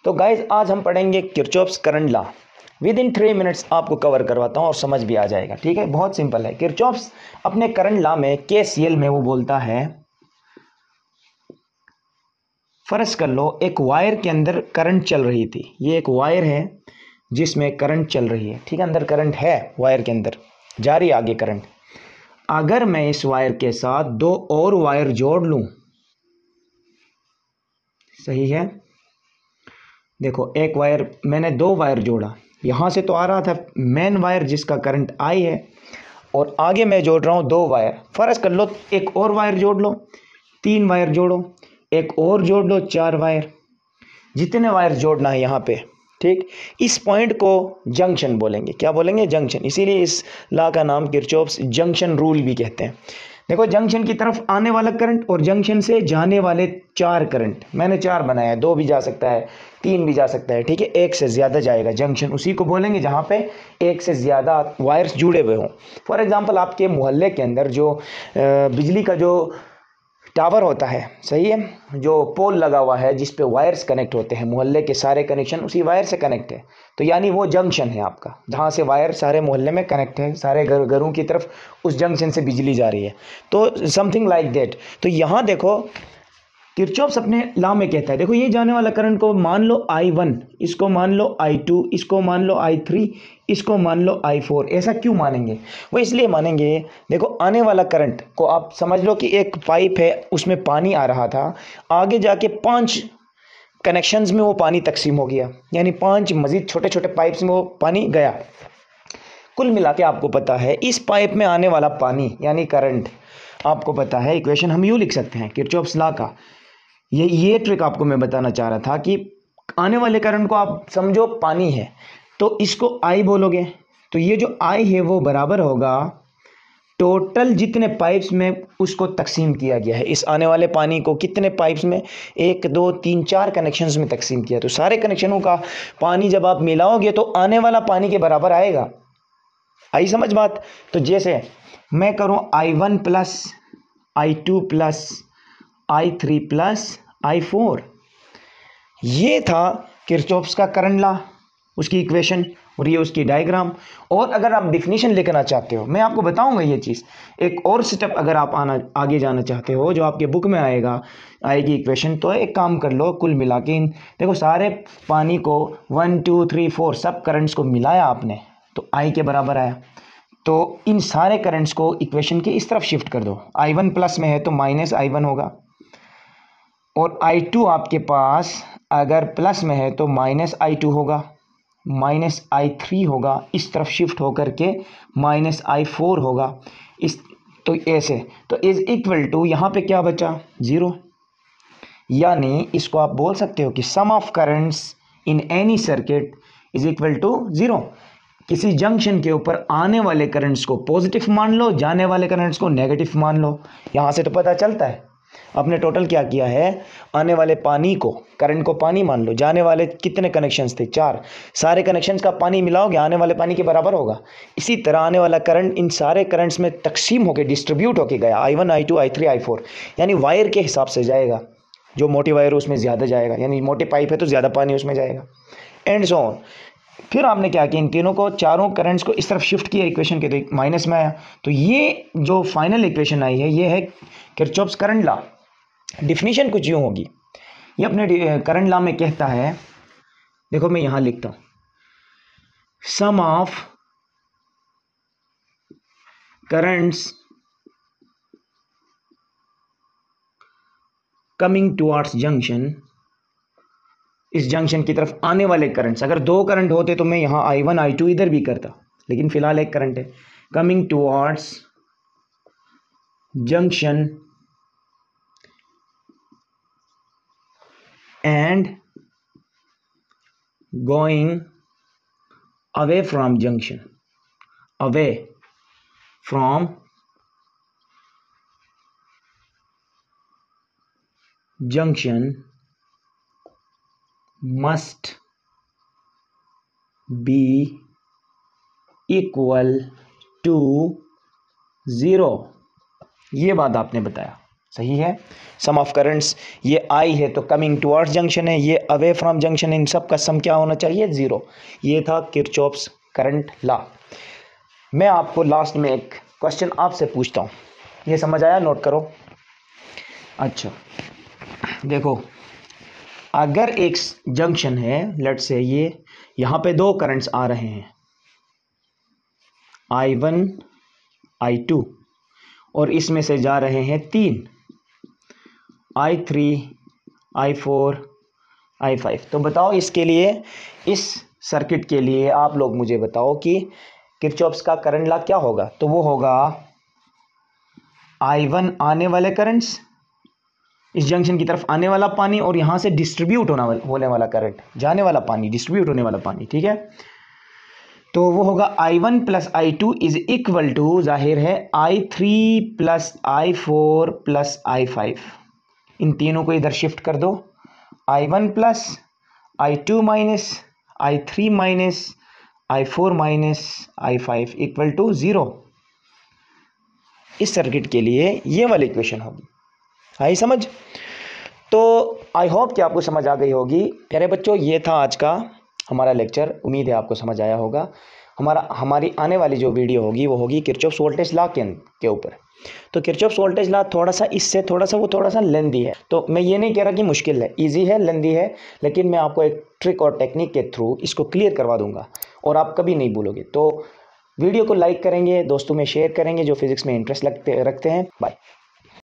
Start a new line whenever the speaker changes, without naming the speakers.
तो गाइज आज हम पढ़ेंगे Kirchhoff's current law. With in 3 minutes आपको कवर करवाता हूँ और समझ भी आ जाएगा। ठीक है, बहुत सिंपल है। किरचॉफ्स अपने करंट लॉ में केसीएल में वो बोलता है, फर्ज कर लो एक वायर के अंदर करंट चल रही थी। ये एक वायर है जिसमें करंट चल रही है। ठीक है, अंदर करंट है, वायर के अंदर जा रही है आगे करंट। अगर मैं इस वायर के साथ 2 और वायर जोड़ लूं, सही है, देखो एक वायर मैंने 2 वायर जोड़ा, यहां से तो आ रहा था मेन वायर जिसका करंट आई है, और आगे मैं जोड़ रहा हूं 2 वायर। फर्ज कर लो एक और वायर जोड़ लो, 3 वायर जोड़ो, एक और जोड़ लो, 4 वायर, जितने वायर जोड़ना है यहाँ पे। ठीक, इस पॉइंट को जंक्शन बोलेंगे। क्या बोलेंगे? जंक्शन। इसीलिए इस लॉ का नाम किरचॉफ्स जंक्शन रूल भी कहते हैं। देखो, जंक्शन की तरफ आने वाला करंट और जंक्शन से जाने वाले 4 करंट, मैंने 4 बनाया, 2 भी जा सकता है, 3 भी जा सकता है। ठीक है, 1 से ज़्यादा जाएगा। जंक्शन उसी को बोलेंगे जहाँ पे 1 से ज़्यादा वायर्स जुड़े हुए हों। फॉर एग्जांपल आपके मोहल्ले के अंदर जो बिजली का जो टावर होता है, सही है, जो पोल लगा हुआ है जिस पे वायर्स कनेक्ट होते हैं, मोहल्ले के सारे कनेक्शन उसी वायर से कनेक्ट है, तो यानी वो जंक्शन है आपका, जहाँ से वायर सारे मोहल्ले में कनेक्ट है, सारे घरों की तरफ उस जंक्शन से बिजली जा रही है। तो समथिंग लाइक दैट। तो यहाँ देखो किरचॉफ्स अपने लॉ में कहता है, देखो ये जाने वाला करंट को मान लो I1, इसको मान लो I2, इसको मान लो I3, इसको मान लो I4। ऐसा क्यों मानेंगे? वो इसलिए मानेंगे, देखो आने वाला करंट को आप समझ लो कि एक पाइप है, उसमें पानी आ रहा था, आगे जाके 5 कनेक्शंस में वो पानी तकसीम हो गया, यानी 5 मजीद छोटे छोटे पाइप्स में वो पानी गया। कुल मिला के आपको पता है इस पाइप में आने वाला पानी यानी करंट, आपको पता है इक्वेशन हम यूँ लिख सकते हैं किरचॉफ्स लॉ का। ये ट्रिक आपको मैं बताना चाह रहा था कि आने वाले करंट को आप समझो पानी है, तो इसको आई बोलोगे, तो ये जो आई है वो बराबर होगा टोटल जितने पाइप्स में उसको तकसीम किया गया है। इस आने वाले पानी को कितने पाइप्स में? 1 2 3 4 कनेक्शंस में तकसीम किया, तो सारे कनेक्शनों का पानी जब आप मिलाओगे तो आने वाला पानी के बराबर आएगा। आई समझ बात? तो जैसे मैं करूं I1 plus I2 plus I3 plus I4, ये था किरचॉफ्स का करंट लॉ, उसकी इक्वेशन और ये उसकी डायग्राम। और अगर आप डिफिनीशन लिखना चाहते हो, मैं आपको बताऊंगा ये चीज़, एक और स्टेप अगर आप आगे जाना चाहते हो जो आपके बुक में आएगी इक्वेशन, तो एक काम कर लो, कुल मिला के देखो सारे पानी को 1 2 3 4 सब करंट्स को मिलाया आपने, तो आई के बराबर आया। तो इन सारे करंट्स को इक्वेशन के इस तरफ शिफ्ट कर दो। I1 प्लस में है तो माइनस I1 होगा, और I2 आपके पास अगर प्लस में है तो माइनस I2 होगा, माइनस I3 होगा, इस तरफ शिफ्ट होकर के माइनस I4 होगा। इस तो ऐसे, तो इज इक्वल टू यहाँ पे क्या बचा? 0। यानी इसको आप बोल सकते हो कि sum of currents in any circuit is equal to 0। किसी जंक्शन के ऊपर आने वाले करंट्स को पॉजिटिव मान लो, जाने वाले करंट्स को नेगेटिव मान लो। यहाँ से तो पता चलता है आपने टोटल क्या किया है, आने वाले पानी को, करंट को पानी मान लो, जाने वाले कितने कनेक्शंस थे? 4। सारे कनेक्शंस का पानी मिलाओगे आने वाले पानी के बराबर होगा। इसी तरह आने वाला करंट इन सारे करंट्स में तकसीम होकर डिस्ट्रीब्यूट होकर गया, I1 I2 I3 I4, यानी वायर के हिसाब से जाएगा। जो मोटी वायर है उसमें ज़्यादा जाएगा, यानी मोटी पाइप है तो ज़्यादा पानी उसमें जाएगा, एंड सो ऑन। फिर आपने क्या किया, इन तीनों को, चारों करंट्स को इस तरफ शिफ्ट किया इक्वेशन के, तो माइनस में आया। तो ये जो फाइनल इक्वेशन आई है ये है किरचॉफ्स करंट लॉ। डिफिनीशन कुछ यूँ होगी, ये अपने करंट लॉ में कहता है, देखो मैं यहां लिखता हूं, sum of currents coming towards junction, इस जंक्शन की तरफ आने वाले करंट्स, अगर 2 करंट होते तो मैं यहां I1 I2 इधर भी करता, लेकिन फिलहाल एक करंट है, coming towards junction and going away from junction, away from junction must be equal to 0। ये बात आपने बताया। सही है। सम ऑफ करंट्स, ये आई है तो कमिंग टुवर्ड्स जंक्शन है, ये अवे फ्रॉम जंक्शन, इन सब का सम क्या होना चाहिए? 0। ये था किरचॉफ्स करंट लॉ। मैं आपको लास्ट में एक क्वेश्चन आपसे पूछता हूँ, ये समझ आया? नोट करो। अच्छा देखो, अगर एक जंक्शन है, लेट्स से ये यहाँ पे दो करंट्स आ रहे हैं, I1 I2, और इसमें से जा रहे हैं 3, I3 I4 I5। तो बताओ इसके लिए, इस सर्किट के लिए आप लोग मुझे बताओ कि किरचॉफ्स का करंट लॉ क्या होगा? तो वो होगा I1 आने वाले करंट्स, इस जंक्शन की तरफ आने वाला पानी, और यहाँ से डिस्ट्रीब्यूट होने वाला करंट, जाने वाला पानी, डिस्ट्रीब्यूट होने वाला पानी, ठीक है। तो वो होगा I1 plus I2 is equal to, जाहिर है, I3 plus I4 plus I5। इन तीनों को इधर शिफ्ट कर दो, I1 plus I2 minus I3 minus I4 minus I5 equal to 0। इस सर्किट के लिए ये वाली इक्वेशन होगी। आई समझ? तो आई होप कि आपको समझ आ गई होगी। प्यारे बच्चों, ये था आज का हमारा लेक्चर। उम्मीद है आपको समझ आया होगा। हमारी आने वाली जो वीडियो होगी वो होगी किरचॉफ्स वोल्टेज लॉ के ऊपर। तो किरचॉफ्स वोल्टेज लॉ थोड़ा सा लेंदी है। तो मैं ये नहीं कह रहा कि मुश्किल है, इजी है, लेंदी है, लेकिन मैं आपको एक ट्रिक और टेक्निक के थ्रू इसको क्लियर करवा दूंगा और आप कभी नहीं भूलोगे। तो वीडियो को लाइक करेंगे, दोस्तों में शेयर करेंगे जो फिजिक्स में इंटरेस्ट रखते हैं। बाय।